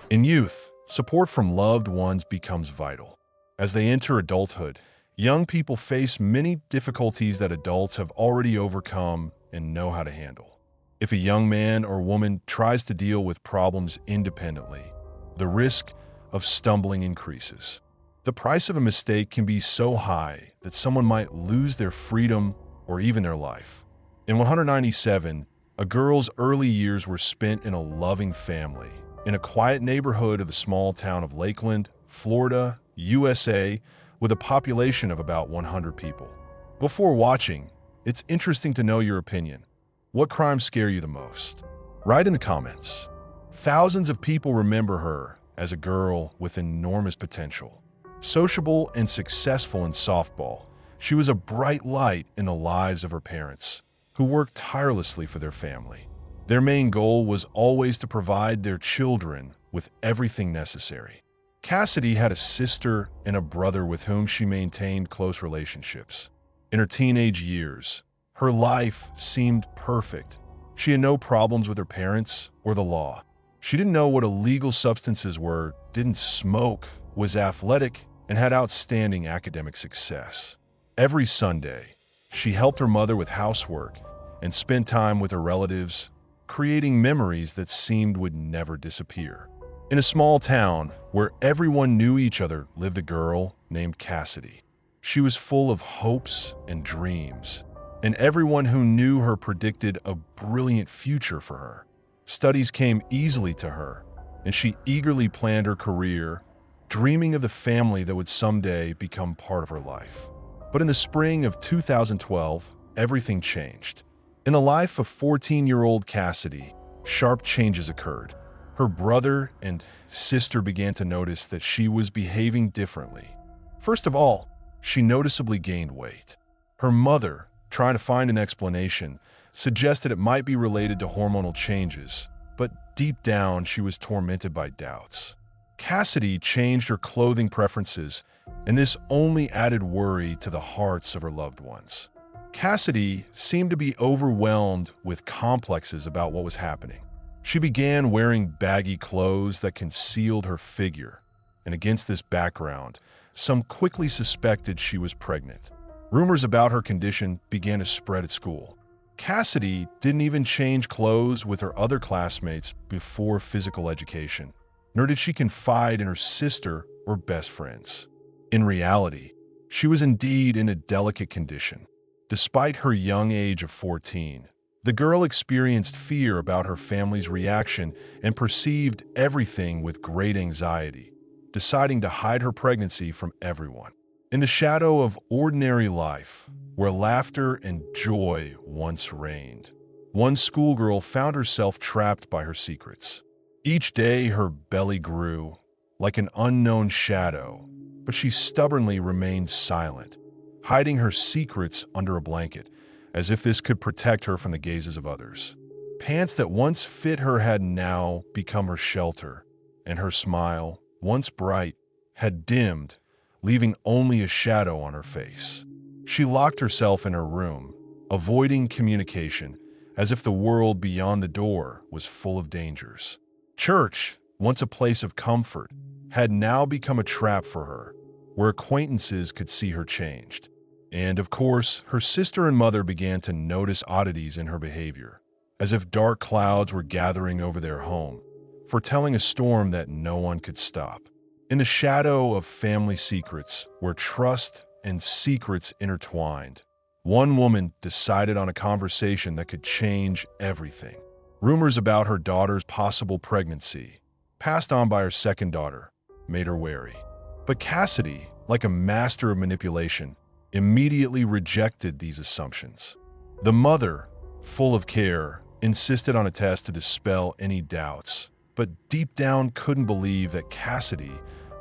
In youth, support from loved ones becomes vital. As they enter adulthood, young people face many difficulties that adults have already overcome and know how to handle. If a young man or woman tries to deal with problems independently, the risk of stumbling increases. The price of a mistake can be so high that someone might lose their freedom or even their life. In 197, a girl's early years were spent in a loving family, in a quiet neighborhood of the small town of Lakeland, Florida, USA, with a population of about 100 people. Before watching, it's interesting to know your opinion. What crimes scare you the most? Write in the comments. Thousands of people remember her as a girl with enormous potential. Sociable and successful in softball, she was a bright light in the lives of her parents, who worked tirelessly for their family. Their main goal was always to provide their children with everything necessary. Cassidy had a sister and a brother with whom she maintained close relationships. In her teenage years, her life seemed perfect. She had no problems with her parents or the law. She didn't know what illegal substances were, didn't smoke, was athletic, and had outstanding academic success. Every Sunday, she helped her mother with housework and spent time with her relatives, creating memories that seemed would never disappear. In a small town where everyone knew each other lived a girl named Cassidy. She was full of hopes and dreams, and everyone who knew her predicted a brilliant future for her. Studies came easily to her, and she eagerly planned her career, dreaming of the family that would someday become part of her life. But in the spring of 2012, everything changed. In the life of 14-year-old Cassidy, sharp changes occurred. Her brother and sister began to notice that she was behaving differently. First of all, she noticeably gained weight. Her mother, trying to find an explanation, suggested it might be related to hormonal changes, but deep down she was tormented by doubts. Cassidy changed her clothing preferences, and this only added worry to the hearts of her loved ones. Cassidy seemed to be overwhelmed with complexes about what was happening. She began wearing baggy clothes that concealed her figure, and against this background, some quickly suspected she was pregnant. Rumors about her condition began to spread at school. Cassidy didn't even change clothes with her other classmates before physical education, nor did she confide in her sister or best friends. In reality, she was indeed in a delicate condition. Despite her young age of 14, the girl experienced fear about her family's reaction and perceived everything with great anxiety, deciding to hide her pregnancy from everyone. In the shadow of ordinary life, where laughter and joy once reigned, one schoolgirl found herself trapped by her secrets. Each day her belly grew, like an unknown shadow, but she stubbornly remained silent, hiding her secrets under a blanket, as if this could protect her from the gazes of others. Pants that once fit her had now become her shelter, and her smile, once bright, had dimmed, leaving only a shadow on her face. She locked herself in her room, avoiding communication, as if the world beyond the door was full of dangers. Church, once a place of comfort, had now become a trap for her, where acquaintances could see her changed. And of course, her sister and mother began to notice oddities in her behavior, as if dark clouds were gathering over their home, foretelling a storm that no one could stop. In the shadow of family secrets, where trust and secrets intertwined, one woman decided on a conversation that could change everything. Rumors about her daughter's possible pregnancy, passed on by her second daughter, made her wary. But Cassidy, like a master of manipulation, immediately rejected these assumptions. The mother, full of care, insisted on a test to dispel any doubts, but deep down couldn't believe that Cassidy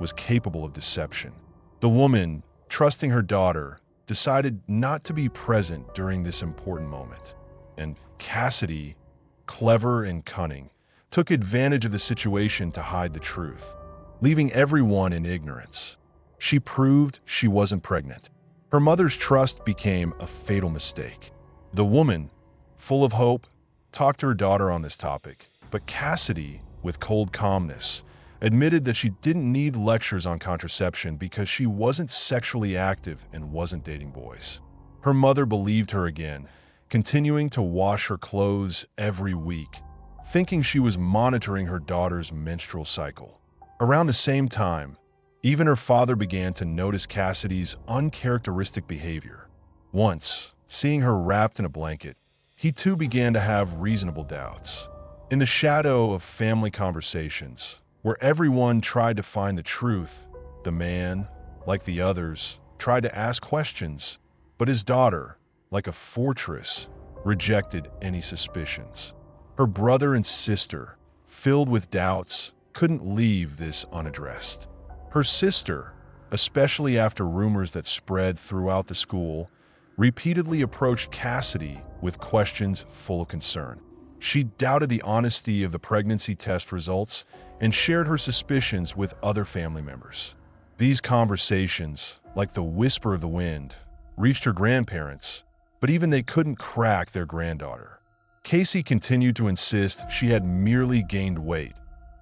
was capable of deception. The woman, trusting her daughter, decided not to be present during this important moment. And Cassidy, clever and cunning, took advantage of the situation to hide the truth, leaving everyone in ignorance. She proved she wasn't pregnant. Her mother's trust became a fatal mistake. The woman, full of hope, talked to her daughter on this topic, but Cassidy, with cold calmness, admitted that she didn't need lectures on contraception because she wasn't sexually active and wasn't dating boys. Her mother believed her again, continuing to wash her clothes every week, thinking she was monitoring her daughter's menstrual cycle. Around the same time, even her father began to notice Cassidy's uncharacteristic behavior. Once, seeing her wrapped in a blanket, he too began to have reasonable doubts. In the shadow of family conversations, where everyone tried to find the truth, the man, like the others, tried to ask questions, but his daughter, like a fortress, rejected any suspicions. Her brother and sister, filled with doubts, couldn't leave this unaddressed. Her sister, especially after rumors that spread throughout the school, repeatedly approached Cassidy with questions full of concern. She doubted the honesty of the pregnancy test results and shared her suspicions with other family members. These conversations, like the whisper of the wind, reached her grandparents, but even they couldn't crack their granddaughter. Casey continued to insist she had merely gained weight,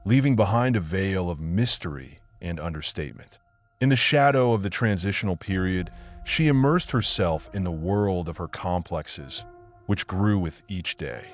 leaving behind a veil of mystery and understatement. In the shadow of the transitional period, she immersed herself in the world of her complexes, which grew with each day.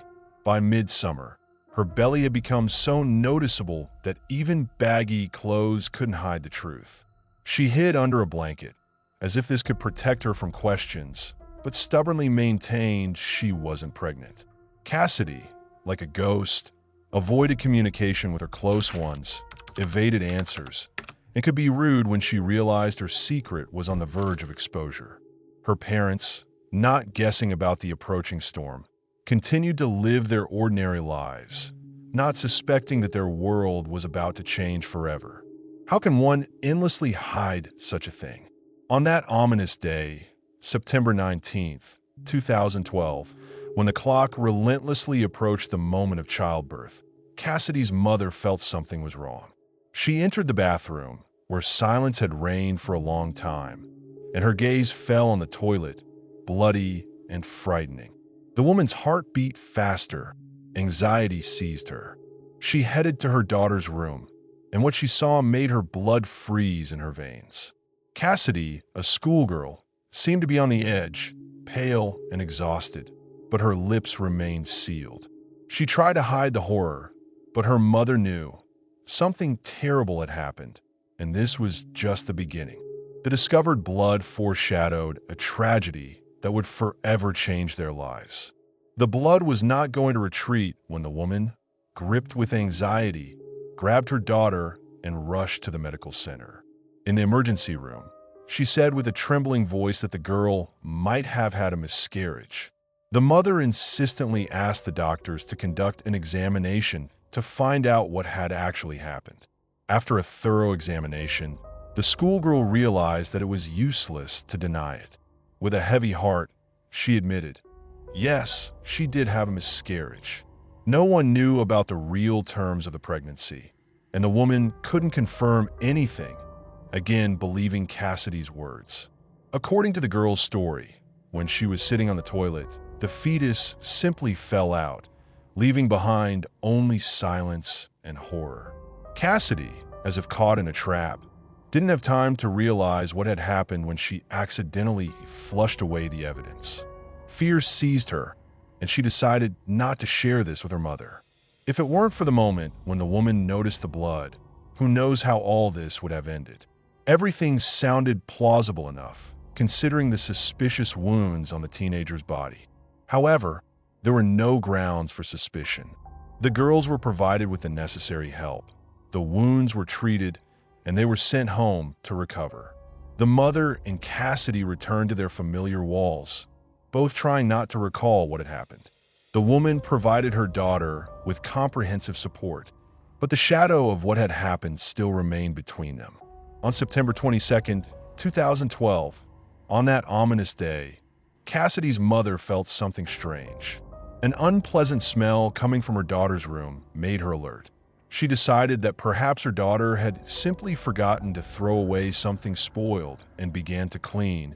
By midsummer, her belly had become so noticeable that even baggy clothes couldn't hide the truth. She hid under a blanket, as if this could protect her from questions, but stubbornly maintained she wasn't pregnant. Cassidy, like a ghost, avoided communication with her close ones, evaded answers, and could be rude when she realized her secret was on the verge of exposure. Her parents, not guessing about the approaching storm, continued to live their ordinary lives, not suspecting that their world was about to change forever. How can one endlessly hide such a thing? On that ominous day, September 19th, 2012, when the clock relentlessly approached the moment of childbirth, Cassidy's mother felt something was wrong. She entered the bathroom, where silence had reigned for a long time, and her gaze fell on the toilet, bloody and frightening. The woman's heart beat faster. Anxiety seized her. She headed to her daughter's room, and what she saw made her blood freeze in her veins. Cassidy, a schoolgirl, seemed to be on the edge, pale and exhausted, but her lips remained sealed. She tried to hide the horror, but her mother knew. Something terrible had happened, and this was just the beginning. The discovered blood foreshadowed a tragedy that would forever change their lives. The blood was not going to retreat when the woman, gripped with anxiety, grabbed her daughter and rushed to the medical center. In the emergency room, she said with a trembling voice that the girl might have had a miscarriage. The mother insistently asked the doctors to conduct an examination to find out what had actually happened. After a thorough examination, the schoolgirl realized that it was useless to deny it. With a heavy heart, she admitted, yes, she did have a miscarriage. No one knew about the real terms of the pregnancy, and the woman couldn't confirm anything, again believing Cassidy's words. According to the girl's story, when she was sitting on the toilet, the fetus simply fell out, leaving behind only silence and horror. Cassidy, as if caught in a trap, didn't have time to realize what had happened when she accidentally flushed away the evidence. Fear seized her, and she decided not to share this with her mother. If it weren't for the moment when the woman noticed the blood, who knows how all this would have ended. Everything sounded plausible enough, considering the suspicious wounds on the teenager's body. However, there were no grounds for suspicion. The girls were provided with the necessary help. The wounds were treated, and they were sent home to recover. The mother and Cassidy returned to their familiar walls, both trying not to recall what had happened. The woman provided her daughter with comprehensive support, but the shadow of what had happened still remained between them. On September 22nd, 2012, on that ominous day, Cassidy's mother felt something strange. An unpleasant smell coming from her daughter's room made her alert. She decided that perhaps her daughter had simply forgotten to throw away something spoiled and began to clean,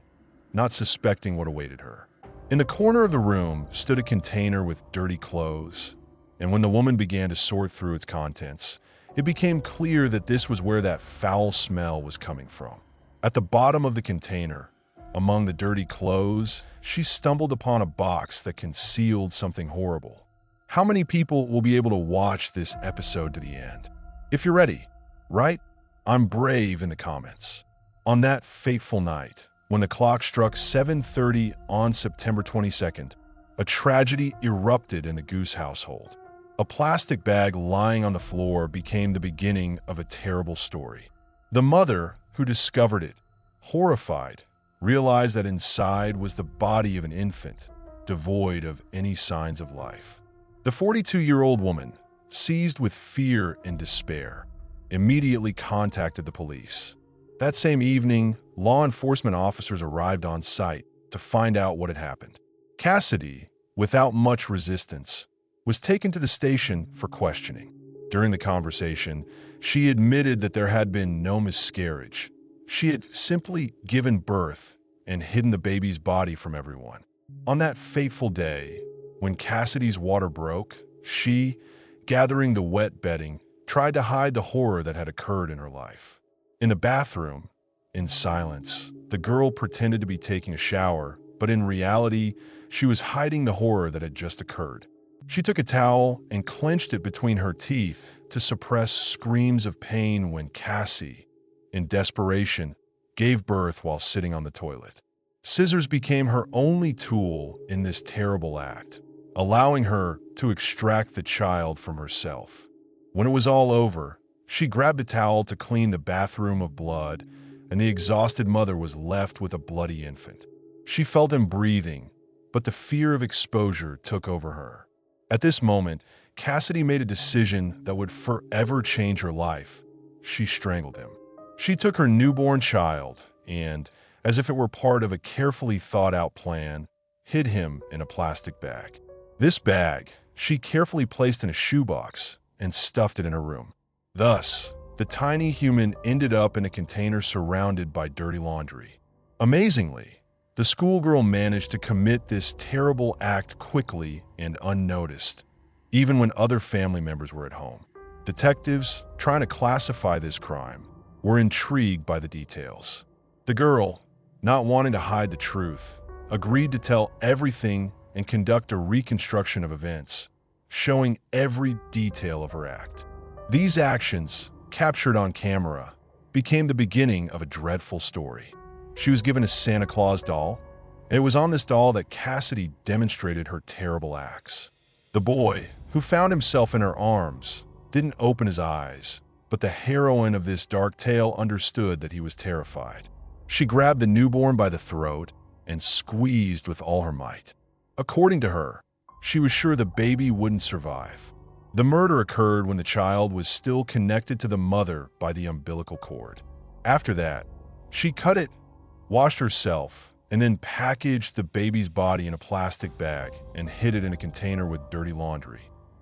not suspecting what awaited her. In the corner of the room stood a container with dirty clothes, and when the woman began to sort through its contents, It became clear that this was where that foul smell was coming from. At the bottom of the container, among the dirty clothes, she stumbled upon a box that concealed something horrible. How many people will be able to watch this episode to the end? If you're ready, right? I'm brave in the comments. On that fateful night, when the clock struck 7:30 on September 22nd, a tragedy erupted in the Goose household. A plastic bag lying on the floor became the beginning of a terrible story. The mother, who discovered it, horrified, realized that inside was the body of an infant, devoid of any signs of life. The 42-year-old woman, seized with fear and despair, immediately contacted the police. That same evening, law enforcement officers arrived on site to find out what had happened. Cassidy, without much resistance, was taken to the station for questioning. During the conversation, she admitted that there had been no miscarriage. She had simply given birth and hidden the baby's body from everyone. On that fateful day, when Cassidy's water broke, she, gathering the wet bedding, tried to hide the horror that had occurred in her life. In the bathroom, in silence, the girl pretended to be taking a shower, but in reality, she was hiding the horror that had just occurred. She took a towel and clenched it between her teeth to suppress screams of pain when Cassie, in desperation, gave birth while sitting on the toilet. Scissors became her only tool in this terrible act, allowing her to extract the child from herself. When it was all over, she grabbed a towel to clean the bathroom of blood, and the exhausted mother was left with a bloody infant. She felt him breathing, but the fear of exposure took over her. At this moment, Cassidy made a decision that would forever change her life. She strangled him. She took her newborn child and, as if it were part of a carefully thought-out plan, hid him in a plastic bag. This bag she carefully placed in a shoebox and stuffed it in her room. Thus, the tiny human ended up in a container surrounded by dirty laundry. Amazingly, the schoolgirl managed to commit this terrible act quickly and unnoticed, even when other family members were at home. Detectives, trying to classify this crime, were intrigued by the details. The girl, not wanting to hide the truth, agreed to tell everything and conduct a reconstruction of events, showing every detail of her act. These actions, captured on camera, became the beginning of a dreadful story. She was given a Santa Claus doll, and it was on this doll that Cassidy demonstrated her terrible acts. The boy, who found himself in her arms, didn't open his eyes, but the heroine of this dark tale understood that he was terrified. She grabbed the newborn by the throat and squeezed with all her might. According to her, she was sure the baby wouldn't survive. The murder occurred when the child was still connected to the mother by the umbilical cord. After that, she cut it, washed herself, and then packaged the baby's body in a plastic bag and hid it in a container with dirty laundry.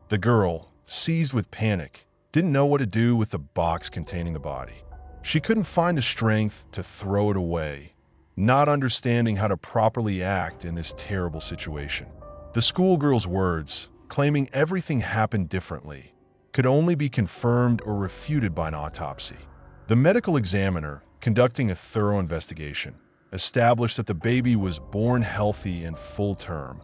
The girl, seized with panic, didn't know what to do with the box containing the body. She couldn't find the strength to throw it away, not understanding how to properly act in this terrible situation. The schoolgirl's words, claiming everything happened differently, could only be confirmed or refuted by an autopsy. The medical examiner, conducting a thorough investigation, established that the baby was born healthy and full term,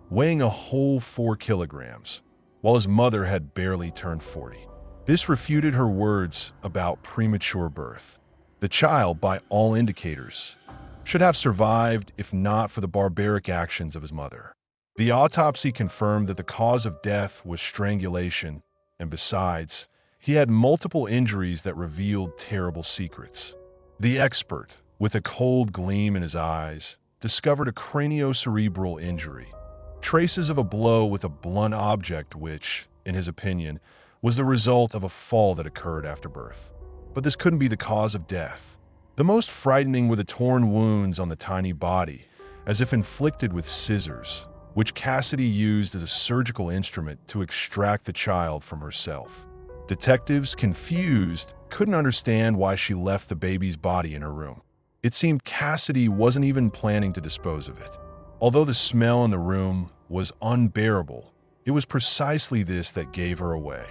weighing a whole 4 kilograms, while his mother had barely turned 40. This refuted her words about premature birth. The child, by all indicators, should have survived if not for the barbaric actions of his mother. The autopsy confirmed that the cause of death was strangulation, and besides, he had multiple injuries that revealed terrible secrets. The expert, with a cold gleam in his eyes, discovered a craniocerebral injury, traces of a blow with a blunt object which, in his opinion, was the result of a fall that occurred after birth. But this couldn't be the cause of death. The most frightening were the torn wounds on the tiny body, as if inflicted with scissors, which Cassidy used as a surgical instrument to extract the child from herself. Detectives, confused, couldn't understand why she left the baby's body in her room. It seemed Cassidy wasn't even planning to dispose of it. Although the smell in the room was unbearable, it was precisely this that gave her away.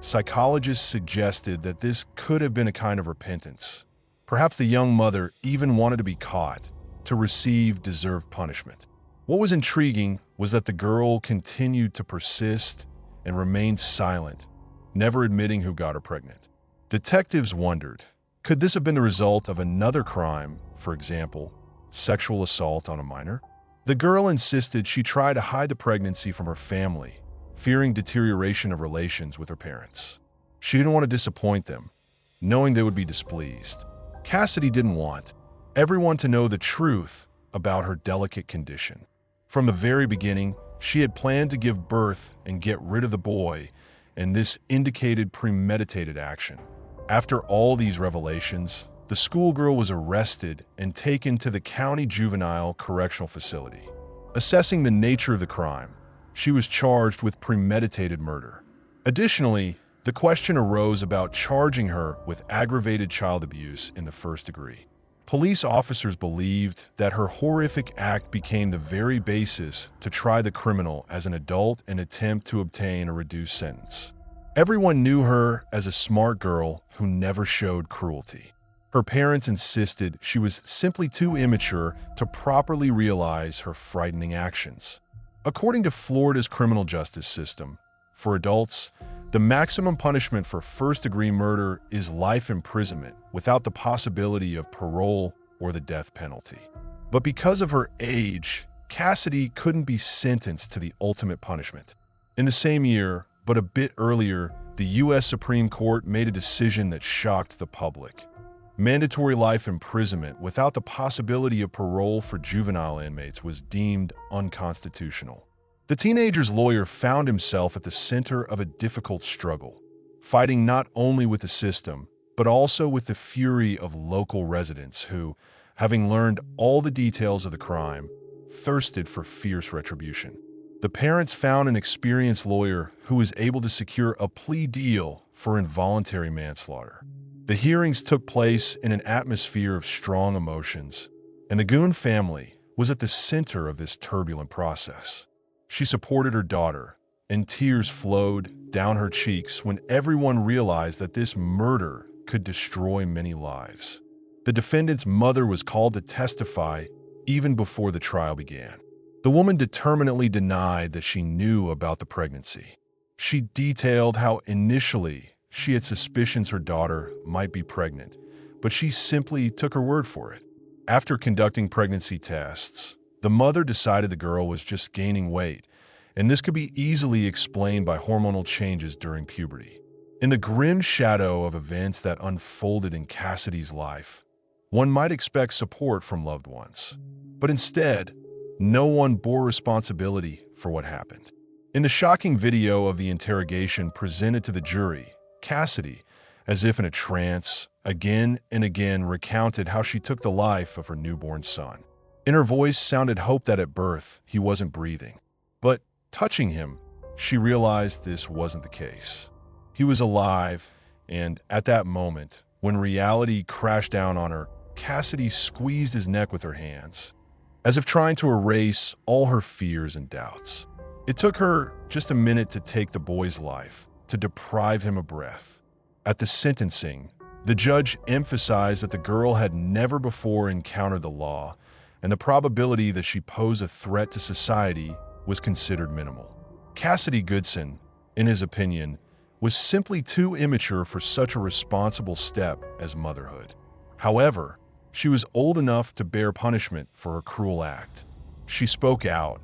Psychologists suggested that this could have been a kind of repentance. Perhaps the young mother even wanted to be caught, to receive deserved punishment. What was intriguing was that the girl continued to persist and remained silent, never admitting who got her pregnant. Detectives wondered, could this have been the result of another crime, for example, sexual assault on a minor? The girl insisted she tried to hide the pregnancy from her family, fearing deterioration of relations with her parents. She didn't want to disappoint them, knowing they would be displeased. Cassidy didn't want everyone to know the truth about her delicate condition. From the very beginning, she had planned to give birth and get rid of the boy, and this indicated premeditated action. After all these revelations, the schoolgirl was arrested and taken to the county juvenile correctional facility. Assessing the nature of the crime, she was charged with premeditated murder. Additionally, the question arose about charging her with aggravated child abuse in the first degree. Police officers believed that her horrific act became the very basis to try the criminal as an adult and attempt to obtain a reduced sentence. Everyone knew her as a smart girl who never showed cruelty. Her parents insisted she was simply too immature to properly realize her frightening actions. According to Florida's criminal justice system, for adults, the maximum punishment for first-degree murder is life imprisonment without the possibility of parole or the death penalty. But because of her age, Cassidy couldn't be sentenced to the ultimate punishment. In the same year, but a bit earlier, the U.S. Supreme Court made a decision that shocked the public. Mandatory life imprisonment without the possibility of parole for juvenile inmates was deemed unconstitutional. The teenager's lawyer found himself at the center of a difficult struggle, fighting not only with the system, but also with the fury of local residents who, having learned all the details of the crime, thirsted for fierce retribution. The parents found an experienced lawyer who was able to secure a plea deal for involuntary manslaughter. The hearings took place in an atmosphere of strong emotions, and the Goon family was at the center of this turbulent process. She supported her daughter, and tears flowed down her cheeks when everyone realized that this murder could destroy many lives. The defendant's mother was called to testify even before the trial began. The woman determinedly denied that she knew about the pregnancy. She detailed how initially she had suspicions her daughter might be pregnant, but she simply took her word for it. After conducting pregnancy tests, the mother decided the girl was just gaining weight, and this could be easily explained by hormonal changes during puberty. In the grim shadow of events that unfolded in Cassidy's life, one might expect support from loved ones. But instead, no one bore responsibility for what happened. In the shocking video of the interrogation presented to the jury, Cassidy, as if in a trance, again and again recounted how she took the life of her newborn son. In her voice sounded hope that at birth he wasn't breathing. But touching him, she realized this wasn't the case. He was alive, and at that moment, when reality crashed down on her, Cassidy squeezed his neck with her hands, as if trying to erase all her fears and doubts. It took her just a minute to take the boy's life, to deprive him of breath. At the sentencing, the judge emphasized that the girl had never before encountered the law, and the probability that she posed a threat to society was considered minimal. Cassidy Goodson, in his opinion, was simply too immature for such a responsible step as motherhood. However, she was old enough to bear punishment for her cruel act. She spoke out,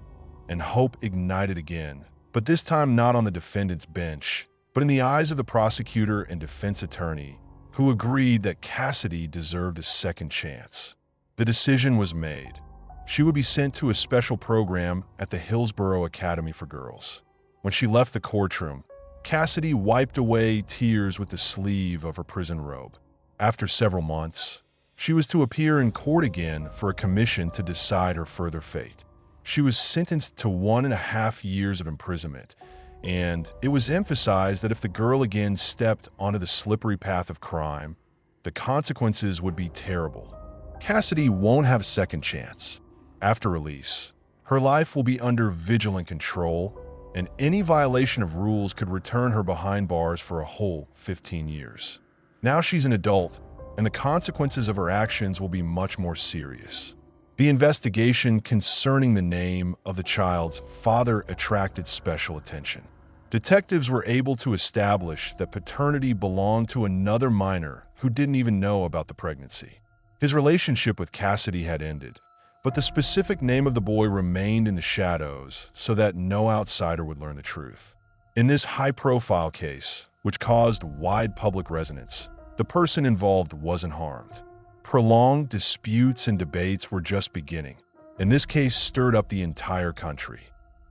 and hope ignited again, but this time not on the defendant's bench, but in the eyes of the prosecutor and defense attorney, who agreed that Cassidy deserved a second chance. The decision was made. She would be sent to a special program at the Hillsborough Academy for Girls. When she left the courtroom, Cassidy wiped away tears with the sleeve of her prison robe. After several months, she was to appear in court again for a commission to decide her further fate. She was sentenced to 1.5 years of imprisonment, and it was emphasized that if the girl again stepped onto the slippery path of crime, the consequences would be terrible. Cassidy won't have a second chance. After release, her life will be under vigilant control, and any violation of rules could return her behind bars for a whole 15 years. Now she's an adult, and the consequences of her actions will be much more serious. The investigation concerning the name of the child's father attracted special attention. Detectives were able to establish that paternity belonged to another minor who didn't even know about the pregnancy. His relationship with Cassidy had ended, but the specific name of the boy remained in the shadows so that no outsider would learn the truth. In this high-profile case, which caused wide public resonance, the person involved wasn't harmed. Prolonged disputes and debates were just beginning, and this case stirred up the entire country.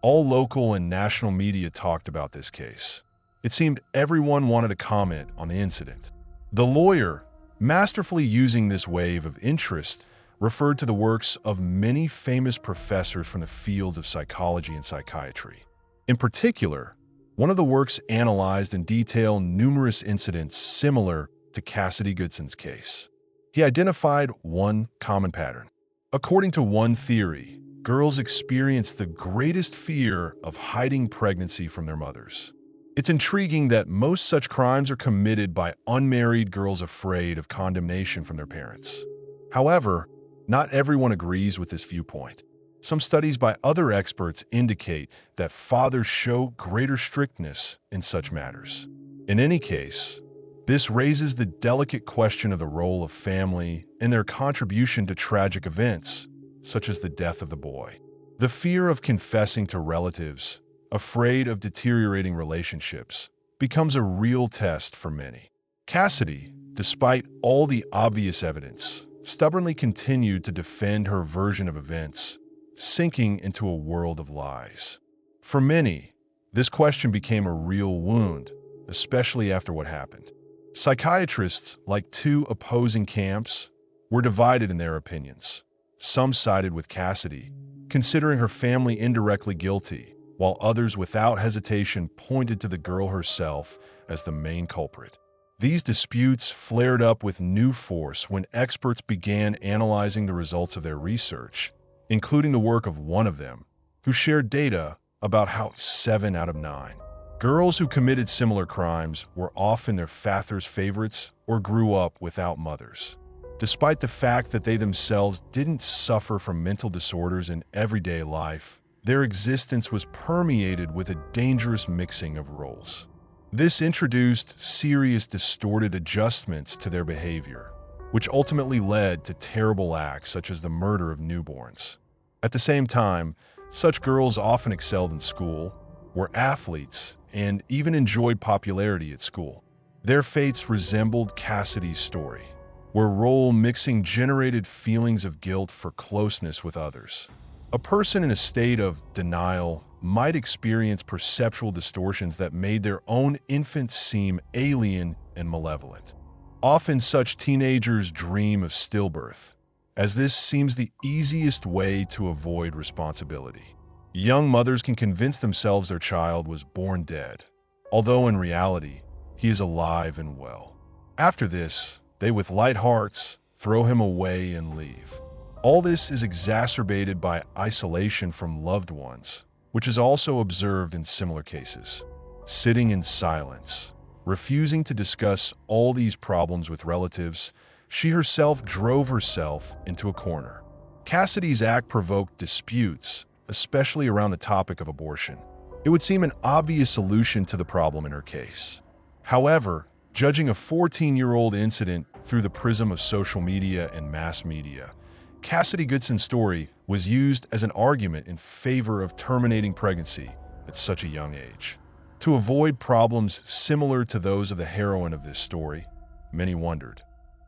All local and national media talked about this case. It seemed everyone wanted to comment on the incident. The lawyer, masterfully using this wave of interest, referred to the works of many famous professors from the fields of psychology and psychiatry. In particular, one of the works analyzed in detail numerous incidents similar to Cassidy Goodson's case. He identified one common pattern. According to one theory, girls experience the greatest fear of hiding pregnancy from their mothers. It's intriguing that most such crimes are committed by unmarried girls afraid of condemnation from their parents. However, not everyone agrees with this viewpoint. Some studies by other experts indicate that fathers show greater strictness in such matters. In any case, this raises the delicate question of the role of family and their contribution to tragic events, such as the death of the boy. The fear of confessing to relatives, afraid of deteriorating relationships, becomes a real test for many. Cassidy, despite all the obvious evidence, stubbornly continued to defend her version of events, sinking into a world of lies. For many, this question became a real wound, especially after what happened. Psychiatrists, like two opposing camps, were divided in their opinions. Some sided with Cassidy, considering her family indirectly guilty, while others without hesitation pointed to the girl herself as the main culprit. These disputes flared up with new force when experts began analyzing the results of their research, including the work of one of them, who shared data about how 7 out of 9 girls who committed similar crimes were often their father's favorites or grew up without mothers. Despite the fact that they themselves didn't suffer from mental disorders in everyday life, their existence was permeated with a dangerous mixing of roles. This introduced serious distorted adjustments to their behavior, which ultimately led to terrible acts such as the murder of newborns. At the same time, such girls often excelled in school, were athletes, and even enjoyed popularity at school. Their fates resembled Cassidy's story, where role mixing generated feelings of guilt for closeness with others. A person in a state of denial might experience perceptual distortions that made their own infant seem alien and malevolent. Often such teenagers dream of stillbirth, as this seems the easiest way to avoid responsibility. Young mothers can convince themselves their child was born dead, although in reality, he is alive and well. After this, they with light hearts throw him away and leave. All this is exacerbated by isolation from loved ones, which is also observed in similar cases. Sitting in silence, refusing to discuss all these problems with relatives, she herself drove herself into a corner. Cassidy's act provoked disputes, especially around the topic of abortion. It would seem an obvious solution to the problem in her case. However, judging a 14-year-old incident through the prism of social media and mass media, Cassidy Goodson's story was used as an argument in favor of terminating pregnancy at such a young age. To avoid problems similar to those of the heroine of this story, many wondered,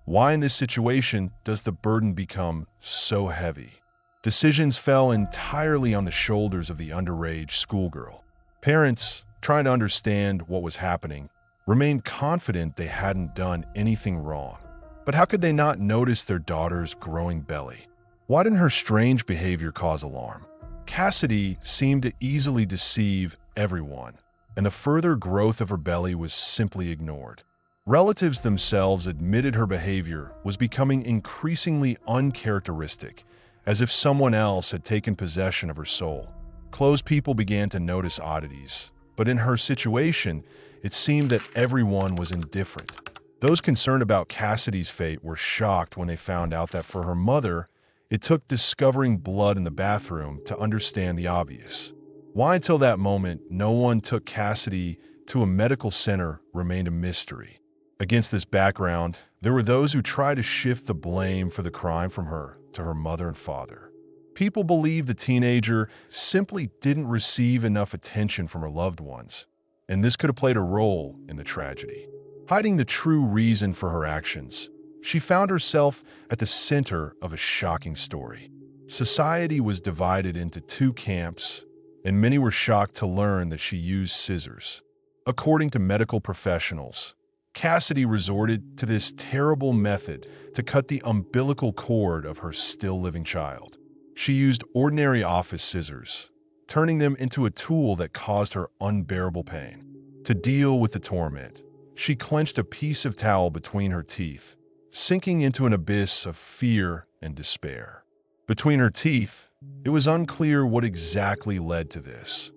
why in this situation does the burden become so heavy? Decisions fell entirely on the shoulders of the underage schoolgirl. Parents, trying to understand what was happening, remained confident they hadn't done anything wrong. But how could they not notice their daughter's growing belly? Why didn't her strange behavior cause alarm? Cassidy seemed to easily deceive everyone, and the further growth of her belly was simply ignored. Relatives themselves admitted her behavior was becoming increasingly uncharacteristic, as if someone else had taken possession of her soul. Close people began to notice oddities, but in her situation, it seemed that everyone was indifferent. Those concerned about Cassidy's fate were shocked when they found out that for her mother, it took discovering blood in the bathroom to understand the obvious. Why until that moment no one took Cassidy to a medical center remained a mystery. Against this background, there were those who tried to shift the blame for the crime from her to her mother and father. People believed the teenager simply didn't receive enough attention from her loved ones, and this could have played a role in the tragedy. Hiding the true reason for her actions, she found herself at the center of a shocking story. Society was divided into two camps, and many were shocked to learn that she used scissors. According to medical professionals, Cassidy resorted to this terrible method to cut the umbilical cord of her still-living child. She used ordinary office scissors, turning them into a tool that caused her unbearable pain. To deal with the torment, she clenched a piece of towel between her teeth, sinking into an abyss of fear and despair. Between her teeth, it was unclear what exactly led to this: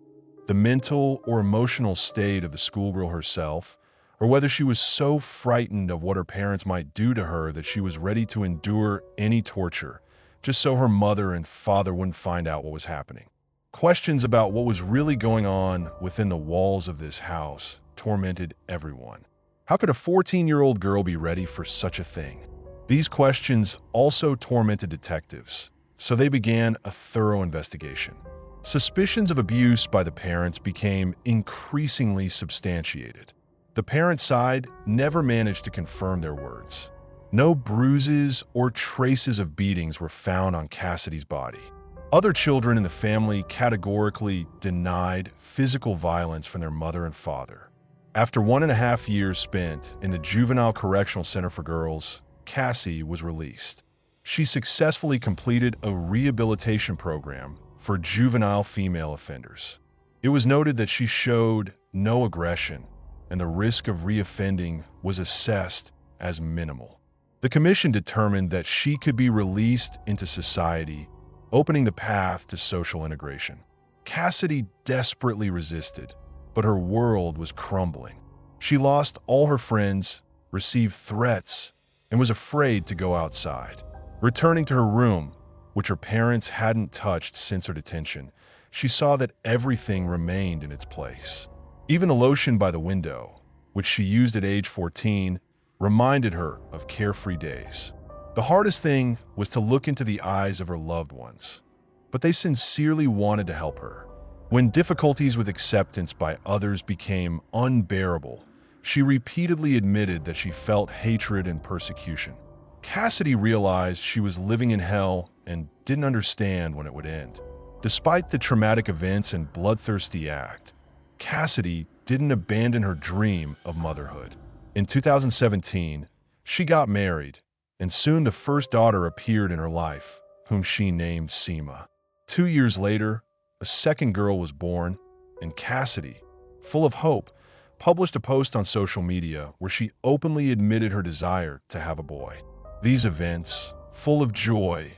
the mental or emotional state of the schoolgirl herself, or whether she was so frightened of what her parents might do to her that she was ready to endure any torture, just so her mother and father wouldn't find out what was happening. Questions about what was really going on within the walls of this house tormented everyone. How could a 14-year-old girl be ready for such a thing? These questions also tormented detectives, so they began a thorough investigation. Suspicions of abuse by the parents became increasingly substantiated. The parent side never managed to confirm their words. No bruises or traces of beatings were found on Cassidy's body. Other children in the family categorically denied physical violence from their mother and father. After 1.5 years spent in the Juvenile Correctional Center for Girls, Cassie was released. She successfully completed a rehabilitation program for juvenile female offenders. It was noted that she showed no aggression, and the risk of reoffending was assessed as minimal. The commission determined that she could be released into society, opening the path to social integration. Cassidy desperately resisted, but her world was crumbling. She lost all her friends, received threats, and was afraid to go outside. Returning to her room, which her parents hadn't touched since her detention, she saw that everything remained in its place. Even the lotion by the window, which she used at age 14, reminded her of carefree days. The hardest thing was to look into the eyes of her loved ones, but they sincerely wanted to help her. When difficulties with acceptance by others became unbearable, she repeatedly admitted that she felt hatred and persecution. Cassidy realized she was living in hell and didn't understand when it would end. Despite the traumatic events and bloodthirsty act, Cassidy didn't abandon her dream of motherhood. In 2017, she got married, and soon the first daughter appeared in her life, whom she named Seema. 2 years later, a second girl was born, and Cassidy, full of hope, published a post on social media where she openly admitted her desire to have a boy. These events, full of joy,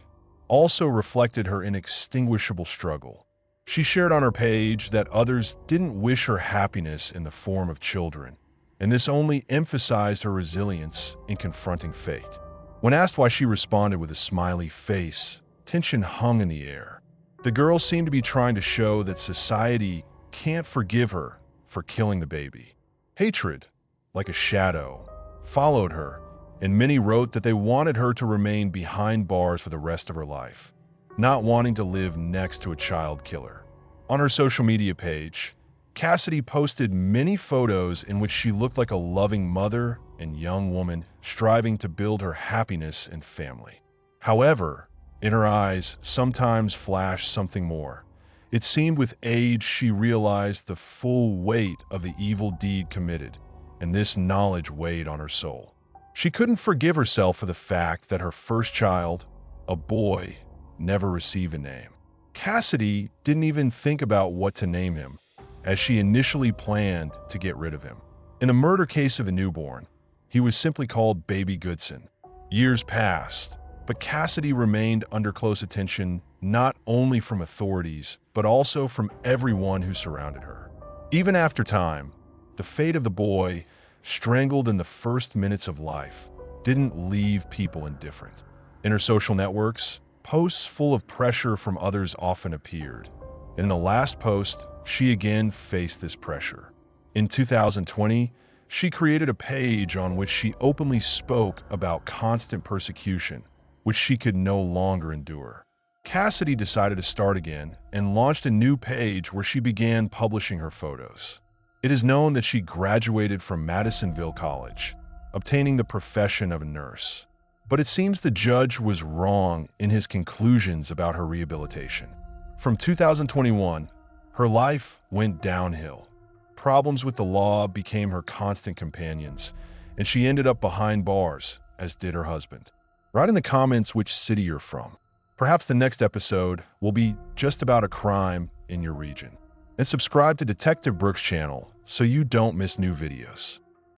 also reflected her inextinguishable struggle. She shared on her page that others didn't wish her happiness in the form of children, and this only emphasized her resilience in confronting fate. When asked why she responded with a smiley face, tension hung in the air. The girl seemed to be trying to show that society can't forgive her for killing the baby. Hatred, like a shadow, followed her, and many wrote that they wanted her to remain behind bars for the rest of her life, not wanting to live next to a child killer. On her social media page, Cassidy posted many photos in which she looked like a loving mother and young woman striving to build her happiness and family. However, in her eyes sometimes flashed something more. It seemed with age she realized the full weight of the evil deed committed, and this knowledge weighed on her soul. She couldn't forgive herself for the fact that her first child, a boy, never received a name. Cassidy didn't even think about what to name him, as she initially planned to get rid of him. In the murder case of the newborn, he was simply called Baby Goodson. Years passed, But Cassidy remained under close attention not only from authorities, but also from everyone who surrounded her. Even after time, the fate of the boy, strangled in the first minutes of life, didn't leave people indifferent. In her social networks, posts full of pressure from others often appeared. In the last post, she again faced this pressure. In 2020, she created a page on which she openly spoke about constant persecution, which she could no longer endure. Cassidy decided to start again and launched a new page where she began publishing her photos. It is known that she graduated from Madisonville College, obtaining the profession of a nurse. But it seems the judge was wrong in his conclusions about her rehabilitation. From 2021, her life went downhill. Problems with the law became her constant companions, and she ended up behind bars, as did her husband. Write in the comments which city you're from. Perhaps the next episode will be just about a crime in your region. And subscribe to Detective Brooks' channel so you don't miss new videos.